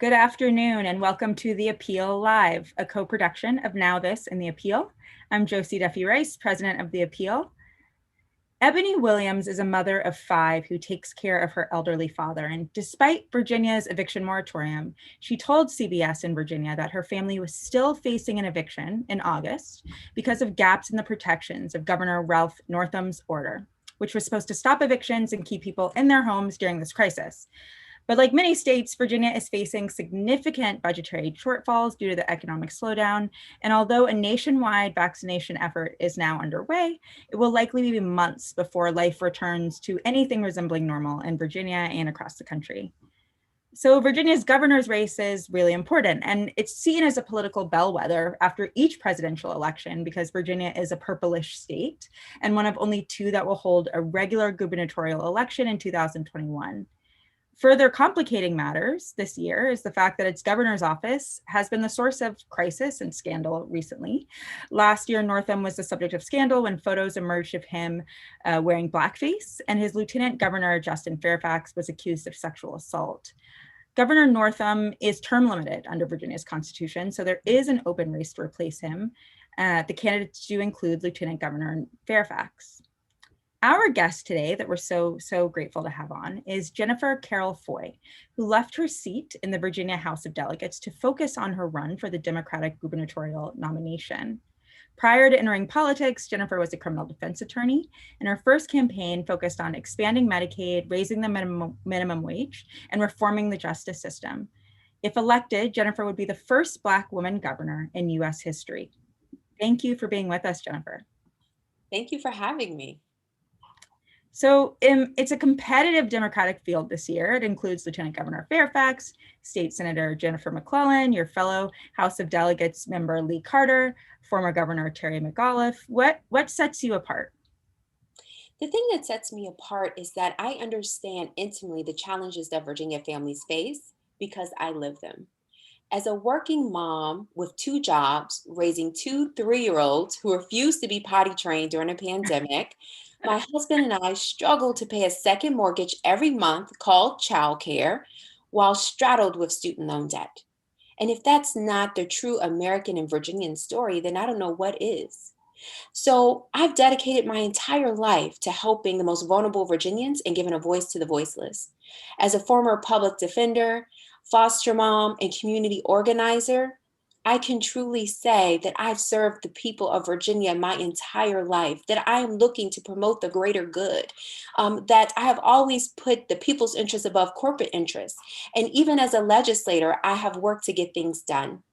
Good afternoon and welcome to The Appeal Live, a co-production of Now This and The Appeal. I'm Josie Duffy Rice, president of The Appeal. Ebony Williams is a mother of 5 who takes care of her elderly father, and despite Virginia's eviction moratorium, she told CBS in Virginia that her family was still facing an eviction in August because of gaps in the protections of Governor Ralph Northam's order, which was supposed to stop evictions and keep people in their homes during this crisis. But like many states, Virginia is facing significant budgetary shortfalls due to the economic slowdown. And although a nationwide vaccination effort is now underway, it will likely be months before life returns to anything resembling normal in Virginia and across the country. So Virginia's governor's race is really important, and it's seen as a political bellwether after each presidential election because Virginia is a purplish state and one of only 2 that will hold a regular gubernatorial election in 2021. Further complicating matters this year is the fact that its governor's office has been the source of crisis and scandal recently. Last year, Northam was the subject of scandal when photos emerged of him wearing blackface, and his lieutenant governor, Justin Fairfax, was accused of sexual assault. Governor Northam is term limited under Virginia's constitution, so there is an open race to replace him. The candidates do include Lieutenant Governor Fairfax. Our guest today that we're so grateful to have on is Jennifer Carroll Foy, who left her seat in the Virginia House of Delegates to focus on her run for the Democratic gubernatorial nomination. Prior to entering politics, Jennifer was a criminal defense attorney, and her first campaign focused on expanding Medicaid, raising the minimum wage, and reforming the justice system. If elected, Jennifer would be the first Black woman governor in US history. Thank you for being with us, Jennifer. Thank you for having me. So it's a competitive Democratic field this year. It includes Lieutenant Governor Fairfax, State Senator Jennifer McClellan, your fellow House of Delegates member Lee Carter, former Governor Terry McAuliffe. What sets you apart? The thing that sets me apart is that I understand intimately the challenges that Virginia families face because I live them. As a working mom with 2 jobs, raising 2 3-year-olds who refused to be potty trained during a pandemic, my husband and I struggle to pay a second mortgage every month called childcare while straddled with student loan debt. And if that's not the true American and Virginian story, then I don't know what is. So I've dedicated my entire life to helping the most vulnerable Virginians and giving a voice to the voiceless. As a former public defender, foster mom, and community organizer, I can truly say that I've served the people of Virginia my entire life, that I am looking to promote the greater good, that I have always put the people's interests above corporate interests. And even as a legislator, I have worked to get things done.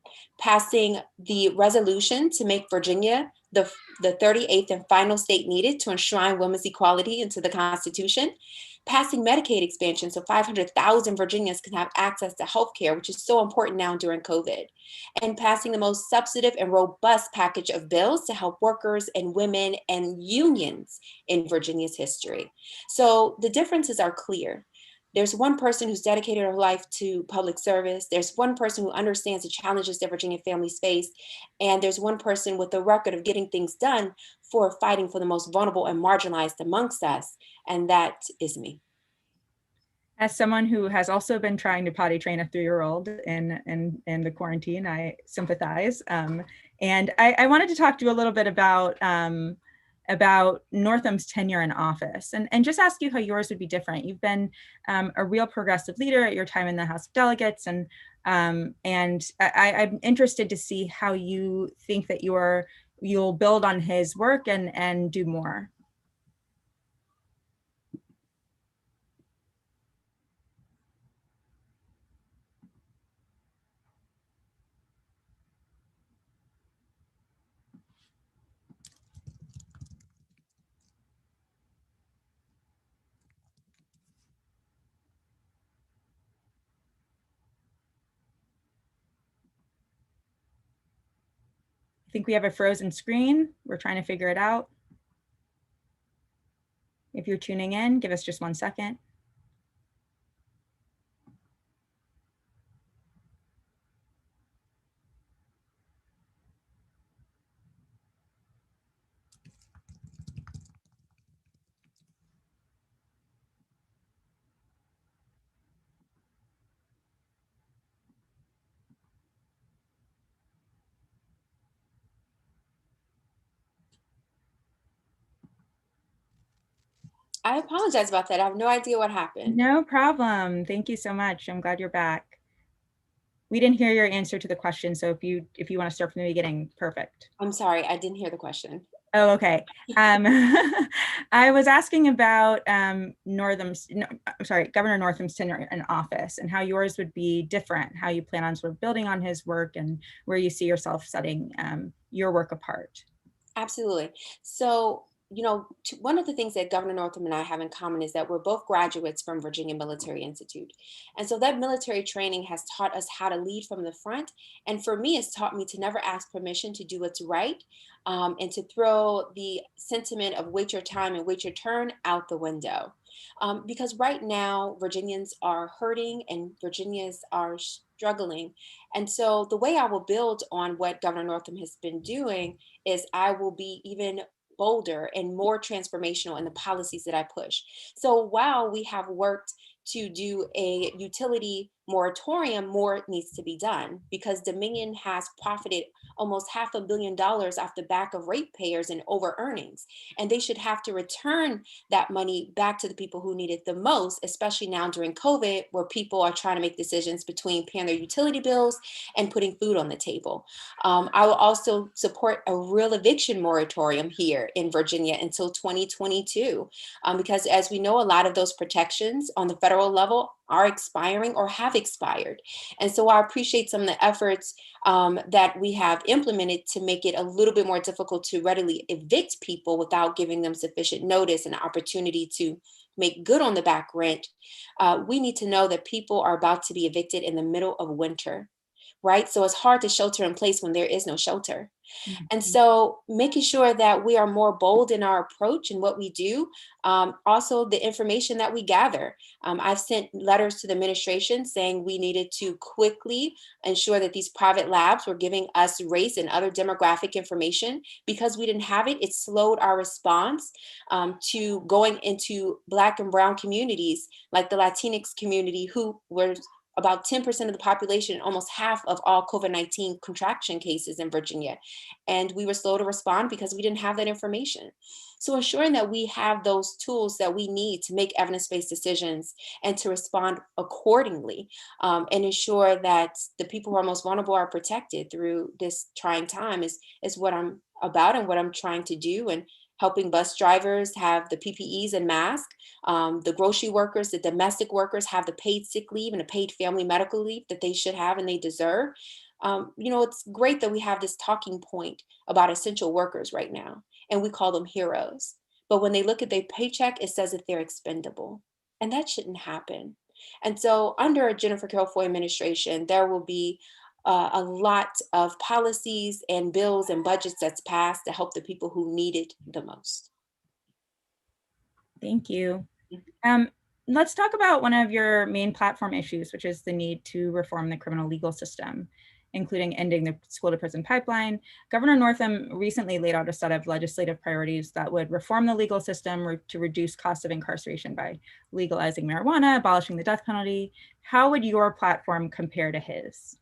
Passing the resolution to make Virginia the 38th and final state needed to enshrine women's equality into the Constitution, passing Medicaid expansion so 500,000 Virginians can have access to health care, which is so important now during COVID, and passing the most substantive and robust package of bills to help workers and women and unions in Virginia's history. So the differences are clear. There's one person who's dedicated her life to public service. There's one person who understands the challenges that Virginia families face. And there's one person with a record of getting things done for fighting for the most vulnerable and marginalized amongst us. And that is me. As someone who has also been trying to potty train a 3-year-old in the quarantine, I sympathize. And I wanted to talk to you a little bit about Northam's tenure in office and just ask you how yours would be different. You've been a real progressive leader at your time in the House of Delegates, and I'm interested to see how you think that you'll build on his work and do more. I think we have a frozen screen. We're trying to figure it out. If you're tuning in, give us just 1 second. I apologize about that. I have no idea what happened. No problem. Thank you so much. I'm glad you're back. We didn't hear your answer to the question, so if you want to start from the beginning, perfect. I'm sorry, I didn't hear the question. Oh, okay. I was asking about Governor Northam's tenure in office and how yours would be different, how you plan on sort of building on his work and where you see yourself setting your work apart. Absolutely. So, one of the things that Governor Northam and I have in common is that we're both graduates from Virginia Military Institute. And so that military training has taught us how to lead from the front. And for me, it's taught me to never ask permission to do what's right, and to throw the sentiment of wait your time and wait your turn out the window. Because right now, Virginians are hurting and Virginians are struggling. And so the way I will build on what Governor Northam has been doing is I will be even bolder and more transformational in the policies that I push. So while we have worked to do a utility moratorium, more needs to be done because Dominion has profited almost $500 million off the back of ratepayers and over earnings. And they should have to return that money back to the people who need it the most, especially now during COVID, where people are trying to make decisions between paying their utility bills and putting food on the table. I will also support a real eviction moratorium here in Virginia until 2022, because as we know, a lot of those protections on the federal level are expiring or have expired. And so I appreciate some of the efforts that we have implemented to make it a little bit more difficult to readily evict people without giving them sufficient notice and opportunity to make good on the back rent. We need to know that people are about to be evicted in the middle of winter, right? So it's hard to shelter in place when there is no shelter. And Mhm. so making sure that we are more bold in our approach and what we do, also the information that we gather. I've sent letters to the administration saying we needed to quickly ensure that these private labs were giving us race and other demographic information. Because we didn't have it, it slowed our response to going into Black and Brown communities like the Latinx community, who were about 10% of the population, almost half of all COVID-19 contraction cases in Virginia. And we were slow to respond because we didn't have that information. So ensuring that we have those tools that we need to make evidence-based decisions and to respond accordingly, and ensure that the people who are most vulnerable are protected through this trying time is what I'm about and what I'm trying to do. And helping bus drivers have the PPEs and masks, the grocery workers, the domestic workers have the paid sick leave and the paid family medical leave that they should have and they deserve. It's great that we have this talking point about essential workers right now, and we call them heroes. But when they look at their paycheck, it says that they're expendable, and that shouldn't happen. And so, under a Jennifer Carroll Foy administration, there will be a lot of policies and bills and budgets that's passed to help the people who need it the most. Thank you. Um, let's talk about one of your main platform issues, which is the need to reform the criminal legal system, including ending the school to prison pipeline. Governor Northam recently laid out a set of legislative priorities that would reform the legal system to reduce costs of incarceration by legalizing marijuana, abolishing the death penalty. How would your platform compare to his?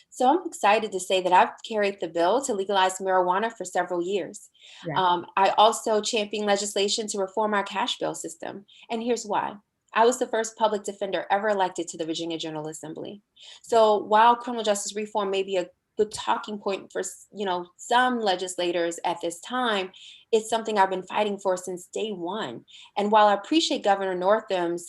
So I'm excited to say that I've carried the bill to legalize marijuana for several years. Yeah. I also champion legislation to reform our cash bail system. And here's why. I was the first public defender ever elected to the Virginia General Assembly. So while criminal justice reform may be a good talking point for some legislators at this time, it's something I've been fighting for since day one. And while I appreciate Governor Northam's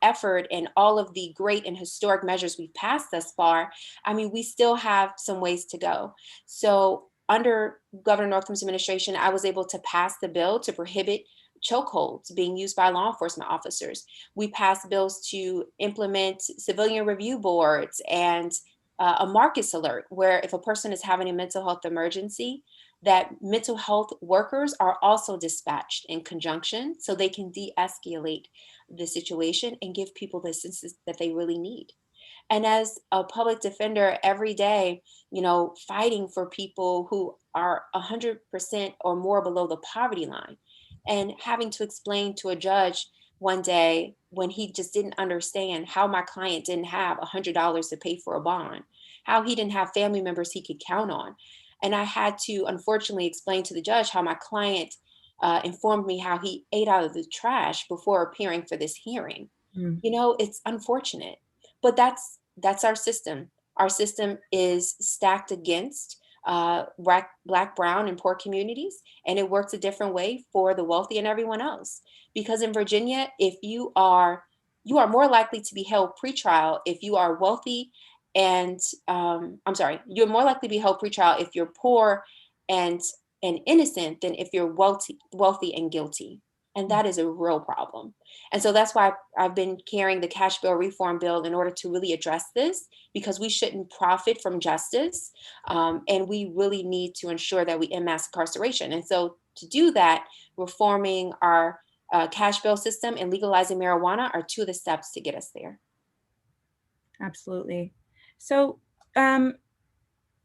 effort and all of the great and historic measures we've passed thus far, I mean, we still have some ways to go. So under Governor Northam's administration, I was able to pass the bill to prohibit chokeholds being used by law enforcement officers. We passed bills to implement civilian review boards and a Marcus alert, where if a person is having a mental health emergency, that mental health workers are also dispatched in conjunction so they can de-escalate the situation and give people the assistance that they really need. And as a public defender every day, fighting for people who are 100% or more below the poverty line, and having to explain to a judge one day when he just didn't understand how my client didn't have $100 to pay for a bond, how he didn't have family members he could count on. And I had to unfortunately explain to the judge how my client informed me how he ate out of the trash before appearing for this hearing. Mm. It's unfortunate, but that's our system. Our system is stacked against black, brown, and poor communities, and it works a different way for the wealthy and everyone else. Because in Virginia, if you are more likely to be held pretrial if you are wealthy, and I'm sorry, you're more likely to be held pretrial if you're poor and innocent than if you're wealthy and guilty, and that is a real problem. And so that's why I've been carrying the cash bail reform bill in order to really address this, because we shouldn't profit from justice. And we really need to ensure that we end mass incarceration. And so to do that, reforming our cash bail system and legalizing marijuana are two of the steps to get us there. Absolutely. So,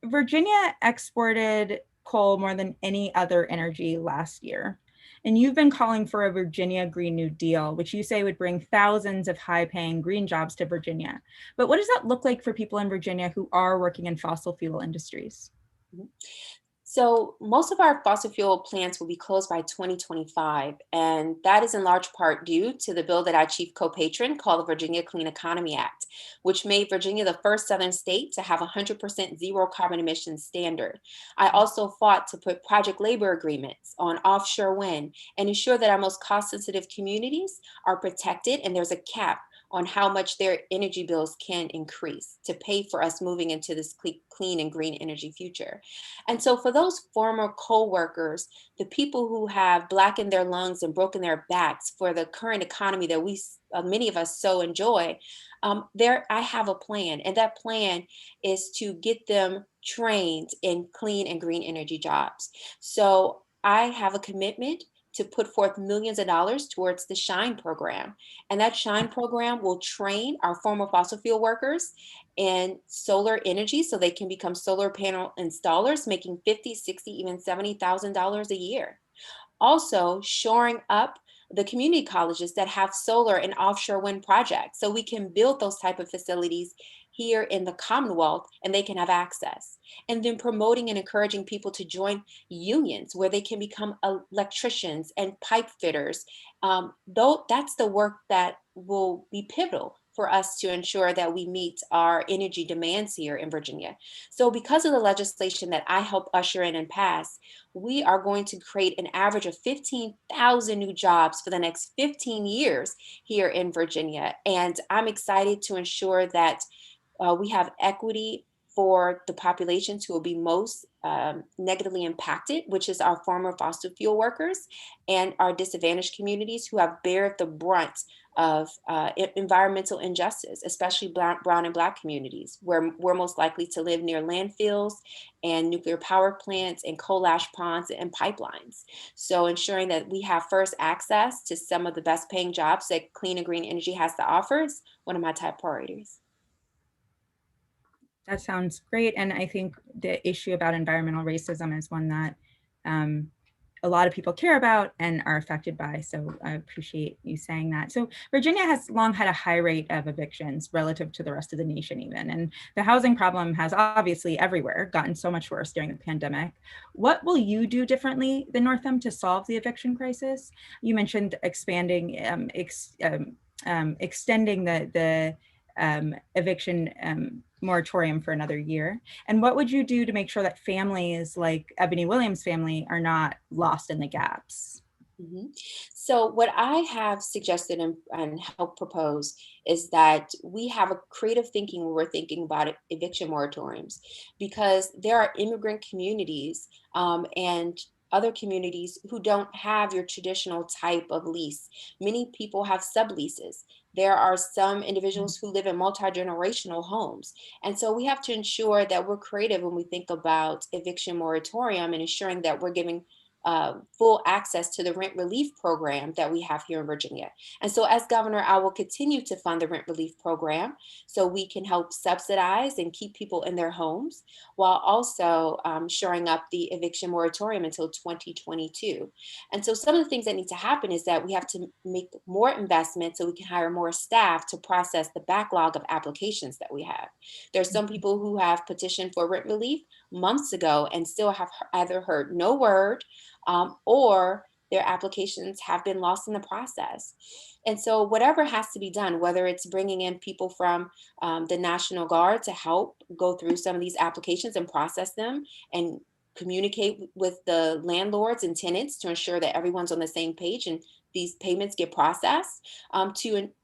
Virginia exported coal more than any other energy last year. And you've been calling for a Virginia Green New Deal, which you say would bring thousands of high paying green jobs to Virginia. But what does that look like for people in Virginia who are working in fossil fuel industries? Mhm. So, most of our fossil fuel plants will be closed by 2025, and that is in large part due to the bill that I chief co patron called the Virginia Clean Economy Act, which made Virginia the first Southern state to have 100% zero carbon emissions standard. I also fought to put project labor agreements on offshore wind and ensure that our most cost sensitive communities are protected and there's a cap on how much their energy bills can increase to pay for us moving into this clean and green energy future. And so, for those former co workers, the people who have blackened their lungs and broken their backs for the current economy that many of us so enjoy, I have a plan. And that plan is to get them trained in clean and green energy jobs. So, I have a commitment to put forth millions of dollars towards the SHINE program. And that SHINE program will train our former fossil fuel workers in solar energy so they can become solar panel installers, making 50, 60, even $70,000 a year. Also, shoring up the community colleges that have solar and offshore wind projects so we can build those type of facilities here in the Commonwealth and they can have access. And then promoting and encouraging people to join unions where they can become electricians and pipe fitters. Though that's the work that will be pivotal for us to ensure that we meet our energy demands here in Virginia. So, because of the legislation that I helped usher in and pass, we are going to create an average of 15,000 new jobs for the next 15 years here in Virginia. And I'm excited to ensure that we have equity for the populations who will be most negatively impacted, which is our former fossil fuel workers and our disadvantaged communities who have bared the brunt of environmental injustice, especially brown and black communities, where we're most likely to live near landfills and nuclear power plants and coal ash ponds and pipelines. So ensuring that we have first access to some of the best paying jobs that clean and green energy has to offer is one of my top priorities. That sounds great. And I think the issue about environmental racism is one that a lot of people care about and are affected by. So I appreciate you saying that. So Virginia has long had a high rate of evictions relative to the rest of the nation even. And the housing problem has obviously everywhere gotten so much worse during the pandemic. What will you do differently than Northam to solve the eviction crisis? You mentioned expanding, extending the eviction moratorium for another year. And what would you do to make sure that families like Ebony Williams' family are not lost in the gaps? Mhm. So, what I have suggested and helped propose is that we have a creative thinking when we're thinking about eviction moratoriums, because there are immigrant communities and other communities who don't have your traditional type of lease. Many people have subleases. There are some individuals who live in multi generational homes. And so we have to ensure that we're creative when we think about eviction moratorium and ensuring that we're giving full access to the rent relief program that we have here in Virginia. And so, as governor, I will continue to fund the rent relief program so we can help subsidize and keep people in their homes while also shoring up the eviction moratorium until 2022. And so, some of the things that need to happen is that we have to make more investment so we can hire more staff to process the backlog of applications that we have. There's some people who have petitioned for rent relief months ago and still have either heard no word or their applications have been lost in the process. And so, whatever has to be done, whether it's bringing in people from the National Guard to help go through some of these applications and process them and communicate with the landlords and tenants to ensure that everyone's on the same page and these payments get processed,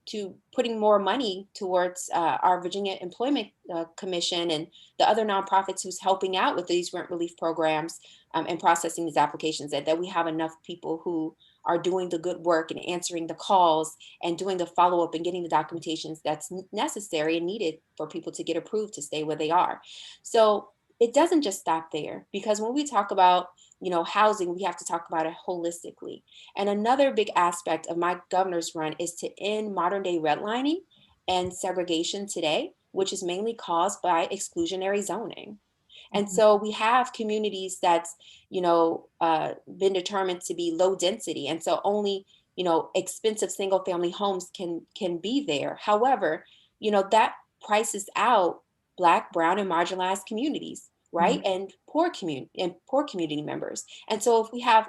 to putting more money towards our Virginia Employment Commission and the other nonprofits who's helping out with these rent relief programs, and processing these applications, that we have enough people who are doing the good work and answering the calls and doing the follow-up and getting the documentations that's necessary and needed for people to get approved to stay where they are. So it doesn't just stop there, because when we talk about, housing, we have to talk about it holistically. And another big aspect of my governor's run is to end modern day redlining and segregation today, which is mainly caused by exclusionary zoning. And Mhm. so we have communities that's, been determined to be low density. And so only, expensive single family homes can be there. However, that prices out Black, brown, and marginalized communities, right? Mhm. And poor community members. And so if we have,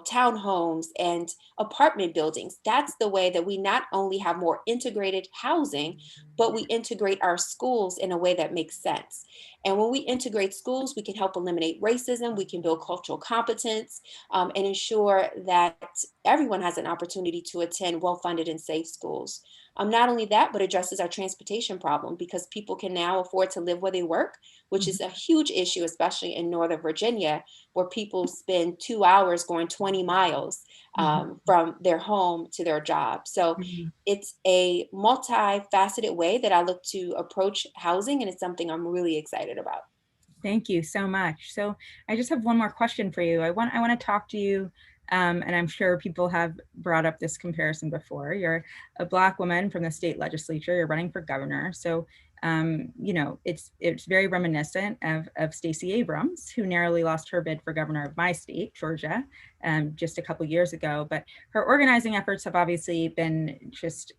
townhomes and apartment buildings, that's the way that we not only have more integrated housing, but we integrate our schools in a way that makes sense. And when we integrate schools, we can help eliminate racism, we can build cultural competence, and ensure that everyone has an opportunity to attend well funded and safe schools. Not only that, but addresses our transportation problem, because people can now afford to live where they work, which is a Mhm. huge issue, especially in Northern Virginia, where people spend 2 hours going 20 miles Mhm. from their home to their job. So Mhm. it's a multifaceted way that I look to approach housing, and it's something I'm really excited about. Thank you so much. So I just have one more question for you. I want to talk to you, and I'm sure people have brought up this comparison before. You're a Black woman from the state legislature. You're running for governor. So it's very reminiscent of Stacey Abrams, who narrowly lost her bid for governor of my state, Georgia, just a couple years ago. But her organizing efforts have obviously been just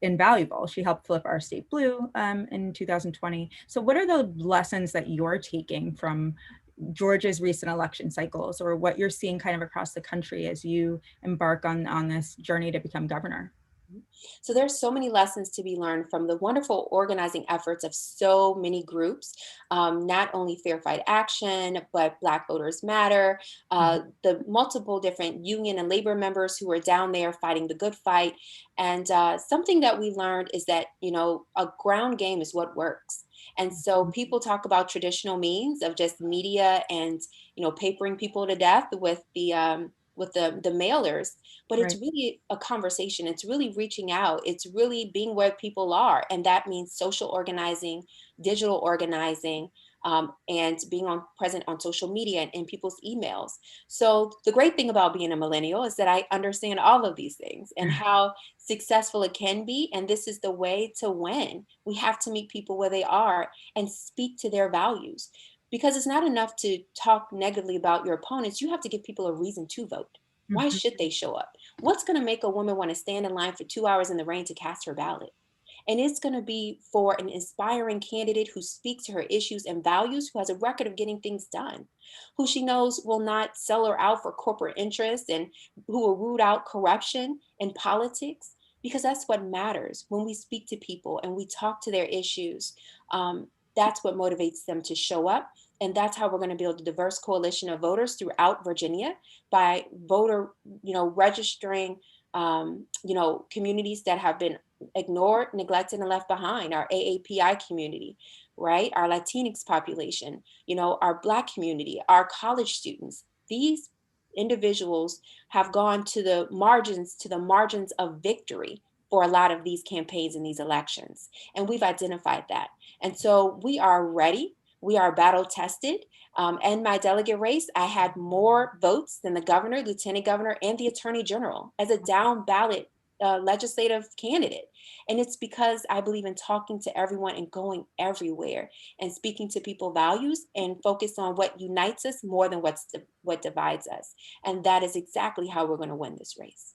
invaluable. She helped flip our state blue in 2020. So, what are the lessons that you're taking from Georgia's recent election cycles, or what you're seeing kind of across the country as you embark on this journey to become governor? So there's so many lessons to be learned from the wonderful organizing efforts of so many groups, not only Fair Fight Action, but Black Voters Matter, Mhm. the multiple different union and labor members who are down there fighting the good fight. And something that we learned is that, a ground game is what works. And so people talk about traditional means of just media and, papering people to death with the mailers, but it's Right. really a conversation. It's really reaching out. It's really being where people are. And that means social organizing, digital organizing, and being present on social media and in people's emails. So the great thing about being a millennial is that I understand all of these things and how successful it can be. And this is the way to win. We have to meet people where they are and speak to their values. Because it's not enough to talk negatively about your opponents. You have to give people a reason to vote. Why Mhm. should they show up? What's going to make a woman want to stand in line for 2 hours in the rain to cast her ballot? And it's going to be for an inspiring candidate who speaks to her issues and values, who has a record of getting things done, who she knows will not sell her out for corporate interests, and who will root out corruption in politics. Because that's what matters when we speak to people and we talk to their issues. That's what motivates them to show up. And that's how we're going to build a diverse coalition of voters throughout Virginia by voter, registering, communities that have been ignored, neglected, and left behind. Our AAPI community, right? Our Latinx population, our Black community, our college students. These individuals have gone to the margins of victory for a lot of these campaigns and these elections. And we've identified that. And so we are ready. We are battle tested. In my delegate race, I had more votes than the governor, lieutenant governor, and the attorney general as a down ballot legislative candidate. And it's because I believe in talking to everyone and going everywhere and speaking to people values and focus on what unites us more than what divides us. And that is exactly how we're going to win this race.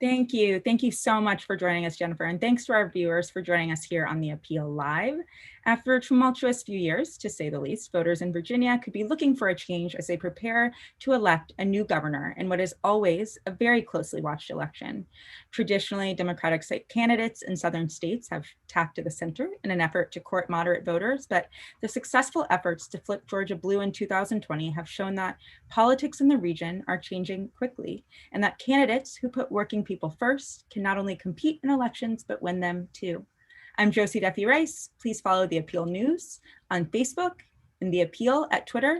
Thank you. Thank you so much for joining us, Jennifer. And thanks to our viewers for joining us here on The Appeal Live. After a tumultuous few years, to say the least, voters in Virginia could be looking for a change as they prepare to elect a new governor in what is always a very closely watched election. Traditionally, Democratic candidates in southern states have tacked to the center in an effort to court moderate voters, but the successful efforts to flip Georgia blue in 2020 have shown that politics in the region are changing quickly, and that candidates who put working people first can not only compete in elections, but win them too. I'm Josie Duffy Rice. Please follow The Appeal News on Facebook and The Appeal at Twitter